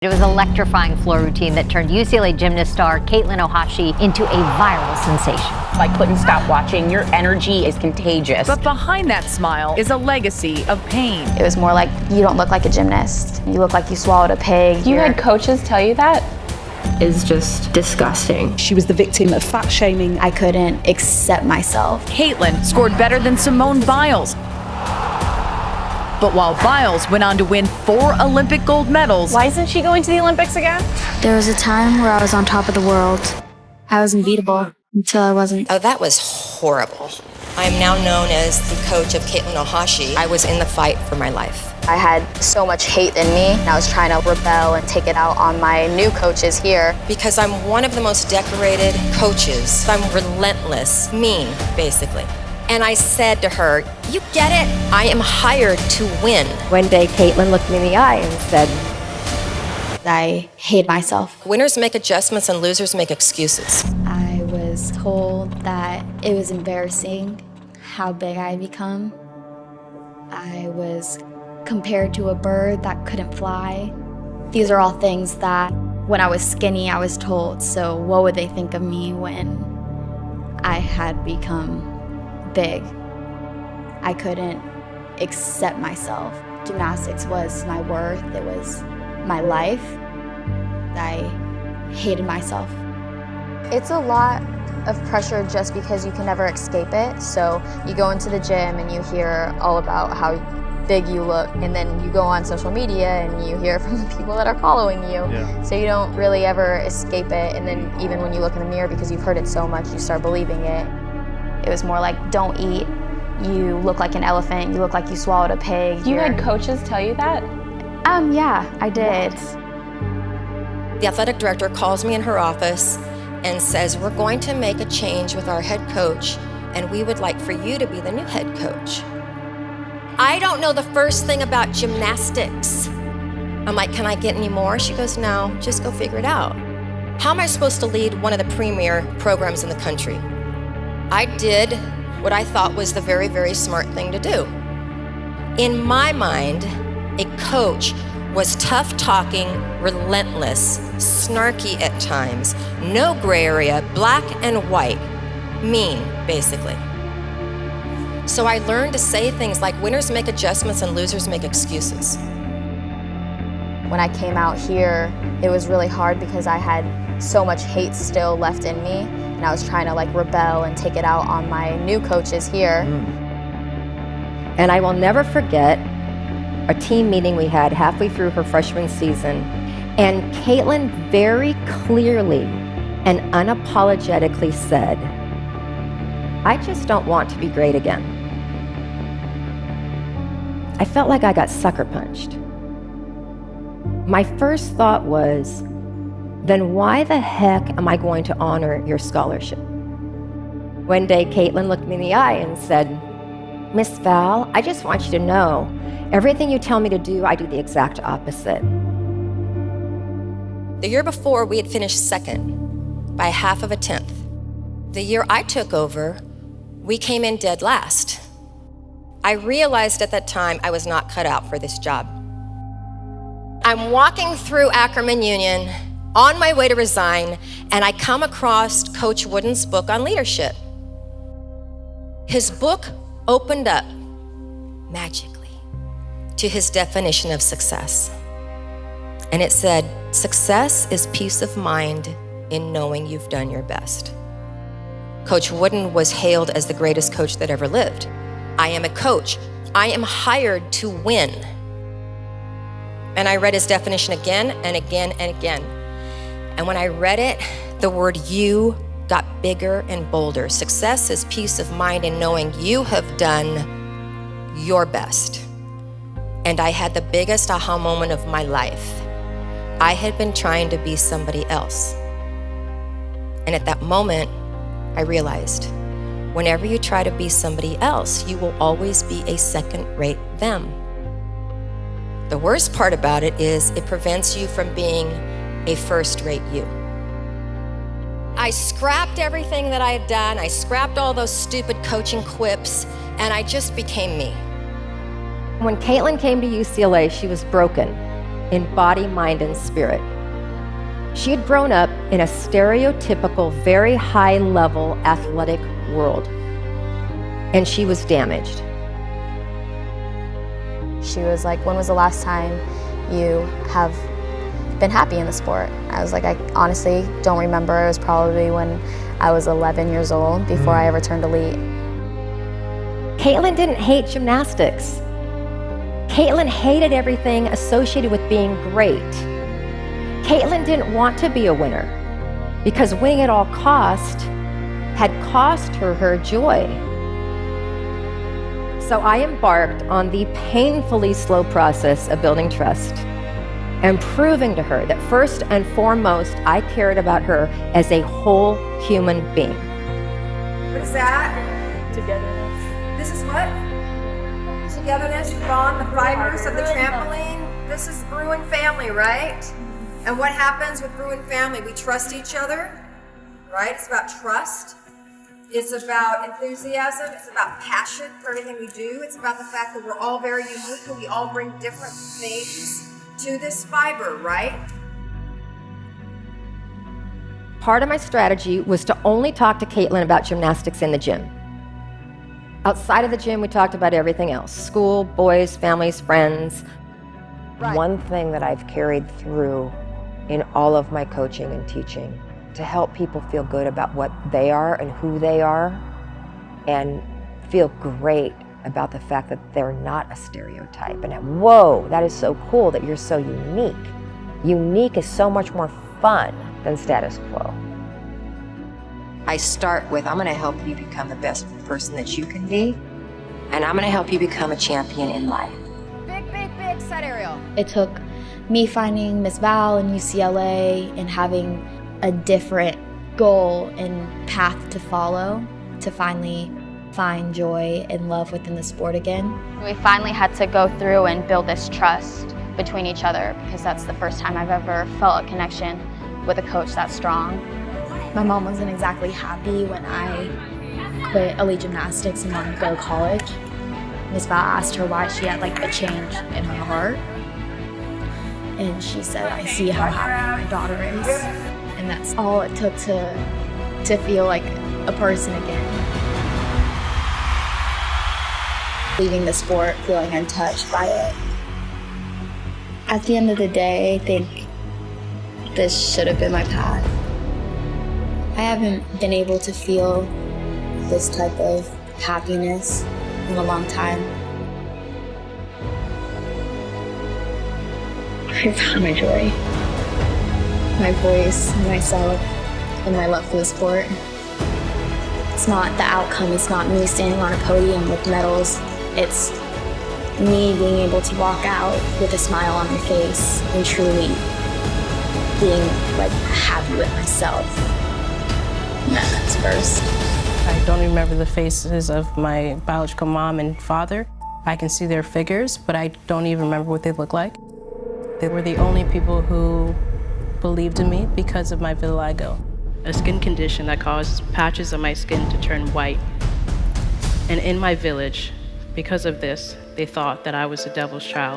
It was an electrifying floor routine that turned UCLA gymnast star Katelyn Ohashi into a viral sensation. I couldn't stop watching. Your energy is contagious. But behind that smile is a legacy of pain. It was more like, you don't look like a gymnast. You look like you swallowed a pig. You had coaches tell you that? Is just disgusting. She was the victim of fat shaming. I couldn't accept myself. Katelyn scored better than Simone Biles. But while Biles went on to win 4 Olympic gold medals, Why isn't she going to the Olympics again? There was a time where I was on top of the world. I was unbeatable until I wasn't. Oh, that was horrible. I am now known as the coach of Katelyn Ohashi. I was in the fight for my life. I had so much hate in me, and I was trying to rebel and take it out on my new coaches here. Because I'm one of the most decorated coaches. I'm relentless, mean, basically. And I said to her, you get it? I am hired to win. One day, Katelyn looked me in the eye and said, I hate myself. Winners make adjustments and losers make excuses. I was told that it was embarrassing how big I had become. I was compared to a bird that couldn't fly. These are all things that when I was skinny, I was told. So what would they think of me when I had become big? I couldn't accept myself. Gymnastics was my worth. It was my life. I hated myself. It's a lot of pressure just because you can never escape it. So you go into the gym and you hear all about how big you look, and then you go on social media and you hear from the people that are following you. So you don't really ever escape it, and then even when you look in the mirror, because you've heard it so much, you start believing it. It was more like, don't eat, you look like an elephant, you look like you swallowed a pig. You had coaches tell you that? Yeah, I did. The athletic director calls me in her office and says, we're going to make a change with our head coach, and we would like for you to be the new head coach. I don't know the first thing about gymnastics. I'm like, can I get any more? She goes, no, just go figure it out. How am I supposed to lead one of the premier programs in the country? I did what I thought was the very, very smart thing to do. In my mind, a coach was tough-talking, relentless, snarky at times, no gray area, black and white, mean, basically. So I learned to say things like, winners make adjustments and losers make excuses. When I came out here, it was really hard because I had so much hate still left in me, and I was trying to rebel and take it out on my new coaches here. and I will never forget a team meeting we had halfway through her freshman season, and Katelyn very clearly and unapologetically said, I just don't want to be great again. I felt like I got sucker punched. My first thought was, then why the heck am I going to honor your scholarship? One day, Katelyn looked me in the eye and said, Miss Val, I just want you to know, everything you tell me to do, I do the exact opposite. The year before, we had finished second by 1/2 of a tenth. The year I took over, we came in dead last. I realized at that time I was not cut out for this job. I'm walking through Ackerman Union on my way to resign, and I come across Coach Wooden's book on leadership. His book opened up magically to his definition of success. And it said, success is peace of mind in knowing you've done your best. Coach Wooden was hailed as the greatest coach that ever lived. I am a coach. I am hired to win. And I read his definition again and again and again. And when I read it, the word you got bigger and bolder. Success is peace of mind in knowing you have done your best. And I had the biggest aha moment of my life. I had been trying to be somebody else. And at that moment, I realized, whenever you try to be somebody else, you will always be a second-rate them. The worst part about it is it prevents you from being a first-rate you. I scrapped everything that I had done. I scrapped all those stupid coaching quips, and I just became me. When Katelyn came to UCLA, she was broken. in body, mind, and spirit. She had grown up in a stereotypical, very high-level athletic world, and she was damaged. She was like, when was the last time you have been happy in the sport? I was like, I honestly don't remember. It was probably when I was 11 years old, before I ever turned elite. Katelyn didn't hate gymnastics. Katelyn hated everything associated with being great. Katelyn didn't want to be a winner because winning at all cost had cost her her joy. So I embarked on the painfully slow process of building trust and proving to her that first and foremost, I cared about her as a whole human being. What is that? Togetherness. This is what? Togetherness, bond, the fibers of the trampoline. This is Bruin family, right? And what happens with Bruin family? We trust each other, right? It's about trust. It's about enthusiasm. It's about passion for everything we do. It's about the fact that we're all very unique and we all bring different things to this fiber, right? Part of my strategy was to only talk to Katelyn about gymnastics in the gym. Outside of the gym, we talked about everything else: school, boys, families, friends. Right. One thing that I've carried through in all of my coaching and teaching to help people feel good about what they are and who they are, and feel great about the fact that they're not a stereotype. And whoa, that is so cool that you're so unique. Unique is so much more fun than status quo. I start with, I'm gonna help you become the best person that you can be, and I'm gonna help you become a champion in life. Big, big, big set aerial. It took me finding Miss Val in UCLA and having a different goal and path to follow to finally find joy and love within the sport again. We finally had to go through and build this trust between each other, because that's the first time I've ever felt a connection with a coach that strong. My mom wasn't exactly happy when I quit elite gymnastics and wanted to go to college. Miss Val asked her why she had like a change in her heart. And she said, I see how happy my daughter is. And that's all it took to feel like a person again. Leaving the sport, feeling untouched by it. At the end of the day, I think this should have been my path. I haven't been able to feel this type of happiness in a long time. I found my joy, my voice, myself, and my love for the sport. It's not the outcome, it's not me standing on a podium with medals. It's me being able to walk out with a smile on my face and truly being like happy with myself. And that comes first. I don't remember the faces of my biological mom and father. I can see their figures, but I don't even remember what they look like. They were the only people who believed in me because of my vitiligo, a skin condition that causes patches of my skin to turn white. And in my village, because of this, they thought that I was the devil's child.